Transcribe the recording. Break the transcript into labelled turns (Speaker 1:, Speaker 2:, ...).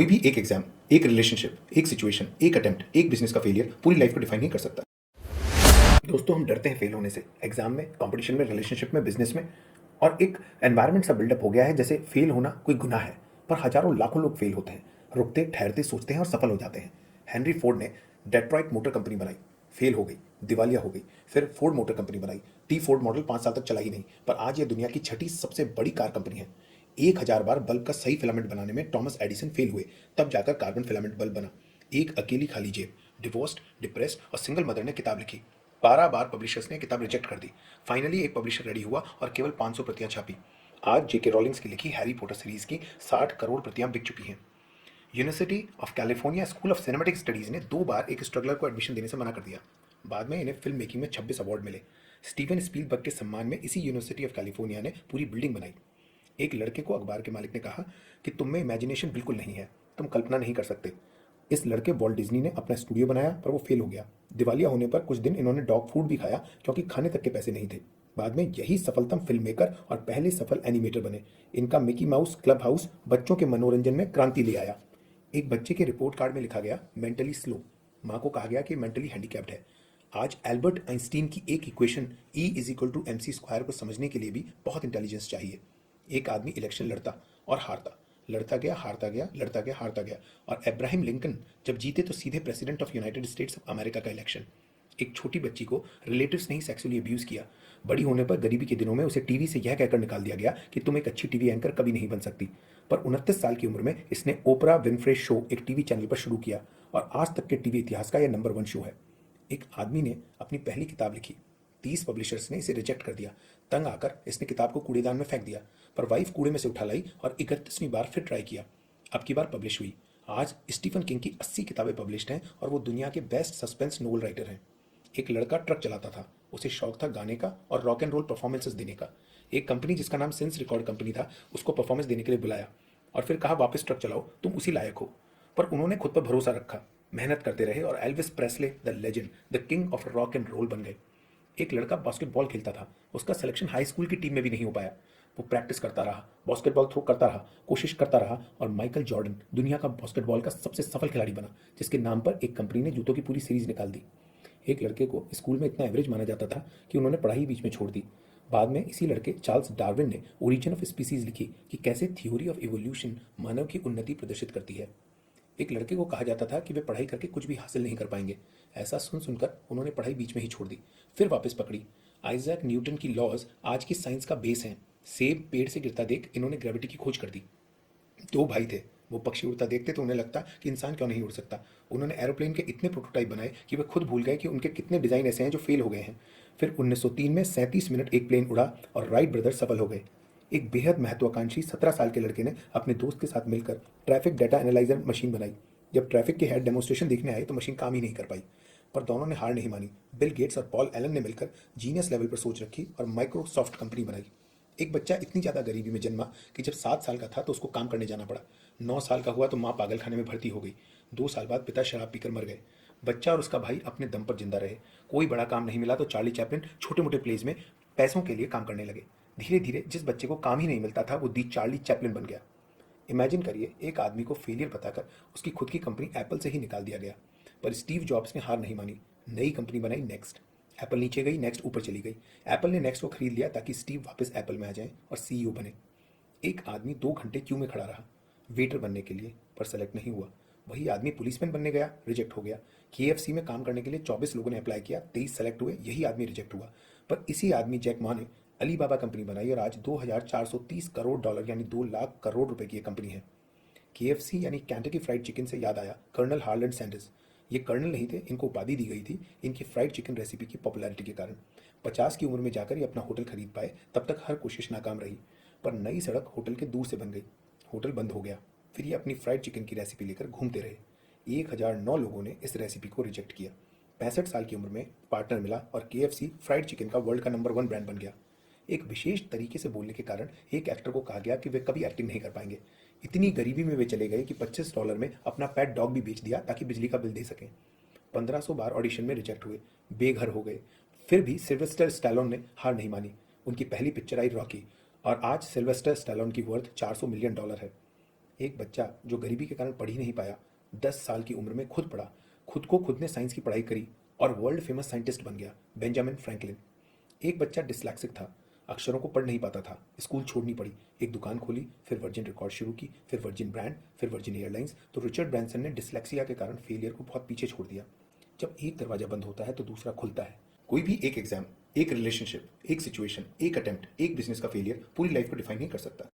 Speaker 1: कोई भी एक एग्जाम, एक रिलेशनशिप, एक सिचुएशन, एक अटेम्प्ट, एक बिजनेस का फेलियर पूरी लाइफ को डिफाइन नहीं कर सकता। दोस्तों, हम डरते हैं फेल होने से, एग्जाम में, कंपटीशन में, रिलेशनशिप में, बिजनेस में। और एक एनवायरनमेंट सा बिल्डअप हो गया है जैसे फेल होना कोई गुनाह है। पर हजारों लाखों लोग फेल होते हैं, रुकते, ठहरते, सोचते हैं और सफल हो जाते हैं। हेनरी फोर्ड ने डेट्रॉइट मोटर कंपनी बनाई, फेल हो गई, दिवालिया हो गई। फिर फोर्ड मोटर कंपनी बनाई, टी फोर्ड मॉडल 5 साल तक चला ही नहीं, पर आज यह दुनिया की छठी सबसे बड़ी कार कंपनी है। 1,000 बार बल्ब का सही फिलामेंट बनाने में टॉमस एडिसन फेल हुए, तब जाकर कार्बन फिलामेंट बल्ब बना। एक अकेली खाली जेब, डिवोर्स्ड, डिप्रेस्ड और सिंगल मदर ने किताब लिखी। 12 बार पब्लिशर्स ने किताब रिजेक्ट कर दी। फाइनली एक पब्लिशर रेडी हुआ और केवल 500 प्रतियां छापी। आज जेके रॉलिंग्स की लिखी हैरी पॉटर सीरीज की 60 करोड़ प्रतियां बिक चुकी हैं। University of California school of cinematic studies ने 2 बार एक स्ट्रगलर को एडमिशन देने से मना कर दिया। बाद में इन्हें फिल्म मेकिंग में 26 अवार्ड मिले। स्टीवन स्पीलबर्ग के सम्मान में इसी यूनिवर्सिटी ऑफ कैलिफोर्निया ने पूरी बिल्डिंग बनाई। एक लड़के को अखबार के मालिक ने कहा कि तुम में इमेजिनेशन बिल्कुल नहीं है, तुम कल्पना नहीं कर सकते। इस लड़के वॉल्ट डिज्नी ने अपना स्टूडियो बनाया, पर वो फेल हो गया। दिवालिया होने पर कुछ दिन इन्होंने डॉग फूड भी खाया, क्योंकि खाने तक के पैसे नहीं थे। बाद में यही सफलतम फिल्म मेकर और पहले सफल एनिमेटर बने। इनका मिकी माउस क्लब हाउस बच्चों के मनोरंजन में क्रांति ले आया। एक बच्चे के रिपोर्ट कार्ड में लिखा गया मेंटली स्लो, माँ को कहा गया कि मेंटली हैंडीकैप्ड है। आज एल्बर्ट आइंस्टीन की एक इक्वेशन E = mc² को समझने के लिए भी बहुत इंटेलिजेंस चाहिए। एक आदमी इलेक्शन लड़ता और हारता, लड़ता गया, हारता गया, लड़ता गया, हारता गया। और अब्राहम लिंकन जब जीते तो सीधे president of United states of America का इलेक्शन। एक छोटी बच्ची को रिलेटिव्स ने ही सेक्सुअली अब्यूज किया। बड़ी होने पर गरीबी के दिनों में उसे टीवी से यह कहकर निकाल दिया गया कि तुम एक अच्छी टीवी एंकर कभी नहीं बन सकती। पर 29 साल की उम्र में इसने ओपरा विनफ्रे शो एक टीवी चैनल पर शुरू किया, और आज तक के टीवी इतिहास का यह नंबर 1 शो है। एक आदमी ने अपनी पहली किताब लिखी, 30 पब्लिशर्स ने इसे रिजेक्ट कर दिया। तंग आकर इसने किताब को कूड़ेदान में फेंक दिया, पर वाइफ कूड़े में से उठा लाई और 31वीं बार फिर ट्राई किया। अब की बार पब्लिश हुई। आज स्टीफन किंग की 80 किताबें पब्लिश्ड हैं और वो दुनिया के बेस्ट सस्पेंस नोवेल राइटर हैं। एक लड़का ट्रक चलाता था, उसे शौक था गाने का और रॉक एंड रोल परफॉर्मेंसेस देने का। एक कंपनी जिसका नाम सिंस रिकॉर्ड कंपनी था, उसको परफॉर्मेंस देने के लिए बुलाया और फिर कहा वापस ट्रक चलाओ, तुम उसी लायक हो। पर उन्होंने खुद पर भरोसा रखा, मेहनत करते रहे और Elvis Presley the legend, the king of rock and roll बन गए। एक लड़का बास्केटबॉल खेलता था, उसका सिलेक्शन हाई स्कूल की टीम में भी नहीं हो पाया। वो प्रैक्टिस करता रहा, बास्केटबॉल थ्रो करता रहा, कोशिश करता रहा, और माइकल जॉर्डन दुनिया का बास्केटबॉल का सबसे सफल खिलाड़ी बना, जिसके नाम पर एक कंपनी ने जूतों की पूरी सीरीज निकाल दी। एक लड़के को स्कूल में इतना एवरेज माना जाता था कि उन्होंने पढ़ाई बीच में छोड़ दी। बाद में इसी लड़के चार्ल्स डार्विन ने ओरिजिन ऑफ स्पीसीज लिखी कि कैसे थ्योरी ऑफ इवोल्यूशन मानव की उन्नति प्रदर्शित करती है। एक लड़के को कहा जाता था कि वे पढ़ाई करके कुछ भी हासिल नहीं कर पाएंगे। ऐसा सुन सुनकर उन्होंने पढ़ाई बीच में ही छोड़ दी, फिर वापस पकड़ी। आइजैक न्यूटन की लॉज आज की साइंस का बेस हैं। सेब पेड़ से गिरता देख इन्होंने ग्रेविटी की खोज कर दी। 2 भाई थे, वो पक्षी उड़ता देखते तो उन्हें लगता कि इंसान क्यों नहीं उड़ सकता। उन्होंने एरोप्लेन के इतने प्रोटोटाइप बनाए कि वे खुद भूल गए कि उनके कितने डिज़ाइन ऐसे हैं जो फेल हो गए हैं। फिर 1903 में 37 मिनट एक प्लेन उड़ा और राइट ब्रदर्स सफल हो गए। एक बेहद महत्वाकांक्षी 17 साल के लड़के ने अपने दोस्त के साथ मिलकर ट्रैफिक डाटा एनालाइजर मशीन बनाई। जब ट्रैफिक के हेड डेमोस्ट्रेशन देखने आए तो मशीन काम ही नहीं कर पाई, पर दोनों ने हार नहीं मानी। बिल गेट्स और पॉल एलन ने मिलकर जीनियस लेवल पर सोच रखी और माइक्रोसॉफ्ट कंपनी बनाई। एक बच्चा इतनी ज़्यादा गरीबी में जन्मा कि जब 7 साल का था तो उसको काम करने जाना पड़ा। 9 साल का हुआ तो माँ पागल खाने में भर्ती हो गई। 2 साल बाद पिता शराब पीकर मर गए। बच्चा और उसका भाई अपने दम पर जिंदा रहे। कोई बड़ा काम नहीं मिला तो चार्ली चैपलिन छोटे मोटे प्लेज में पैसों के लिए काम करने लगे। धीरे धीरे जिस बच्चे को काम ही नहीं मिलता था वो दी चार्ली चैपलिन बन गया। इमेजिन करिए, एक आदमी को फेलियर बताकर उसकी खुद की कंपनी एप्पल से ही निकाल दिया गया। पर स्टीव जॉब्स ने हार नहीं मानी, नई कंपनी बनाई नेक्स्ट। एप्पल नीचे गई, नेक्स्ट ऊपर चली गई। एप्पल ने नेक्स्ट को खरीद लिया ताकि स्टीव वापस एप्पल में आ जाए और सीईओ बने। एक आदमी 2 घंटे क्यू में खड़ा रहा वेटर बनने के लिए, पर सेलेक्ट नहीं हुआ। वही आदमी पुलिसमैन बनने गया, रिजेक्ट हो गया। केएफसी में काम करने के लिए 24 लोगों ने अप्लाई किया, 23 सेलेक्ट हुए, यही आदमी रिजेक्ट हुआ। पर इसी आदमी जैक मा ने अलीबाबा कंपनी बनाई और आज $2,430 करोड़ यानी 2 लाख करोड़ रुपए की एक कंपनी है। केएफसी यानी कैंटकी फ्राइड चिकन से याद आया कर्नल हार्लैंड सैंडर्स। ये कर्नल नहीं थे, इनको उपाधि दी गई थी इनकी फ्राइड चिकन रेसिपी की पॉपुलैरिटी के कारण। 50 की उम्र में जाकर ये अपना होटल खरीद पाए, तब तक हर कोशिश नाकाम रही। पर नई सड़क होटल के दूर से बन गई, होटल बंद हो गया। फिर ये अपनी फ्राइड चिकन की रेसिपी लेकर घूमते रहे। 1009 लोगों ने इस रेसिपी को रिजेक्ट किया। 65 साल की उम्र में पार्टनर मिला और केएफसी फ्राइड चिकन का वर्ल्ड का नंबर 1 ब्रांड बन गया। एक विशेष तरीके से बोलने के कारण एक एक्टर को कहा गया कि वे कभी एक्टिंग नहीं कर पाएंगे। इतनी गरीबी में वे चले गए कि $25 में अपना पेट डॉग भी बेच दिया ताकि बिजली का बिल दे सकें। 1500 बार ऑडिशन में रिजेक्ट हुए, बेघर हो गए। फिर भी सिल्वेस्टर स्टैलोन ने हार नहीं मानी। उनकी पहली पिक्चर आई रॉकी, और आज सिल्वेस्टर स्टैलोन की वर्थ $400 मिलियन है। एक बच्चा जो गरीबी के कारण पढ़ ही नहीं पाया, 10 साल की उम्र में खुद पढ़ा, खुद को खुद ने साइंस की पढ़ाई करी और वर्ल्ड फेमस साइंटिस्ट बन गया, बेंजामिन फ्रैंकलिन। एक बच्चा डिस्लेक्सिक था, अक्षरों को पढ़ नहीं पाता था, स्कूल छोड़नी पड़ी, एक दुकान खोली, फिर वर्जिन रिकॉर्ड शुरू की, फिर वर्जिन ब्रांड, फिर वर्जिन एयरलाइंस। तो रिचर्ड ब्रैंसन ने डिस्लेक्सिया के कारण फेलियर को बहुत पीछे छोड़ दिया। जब एक दरवाजा बंद होता है तो दूसरा खुलता है। कोई भी एक एग्जाम, एक रिलेशनशिप, एक सिचुएशन, एक अटेम्प्ट, एक बिजनेस का फेलियर पूरी लाइफ को डिफाइन नहीं कर सकता।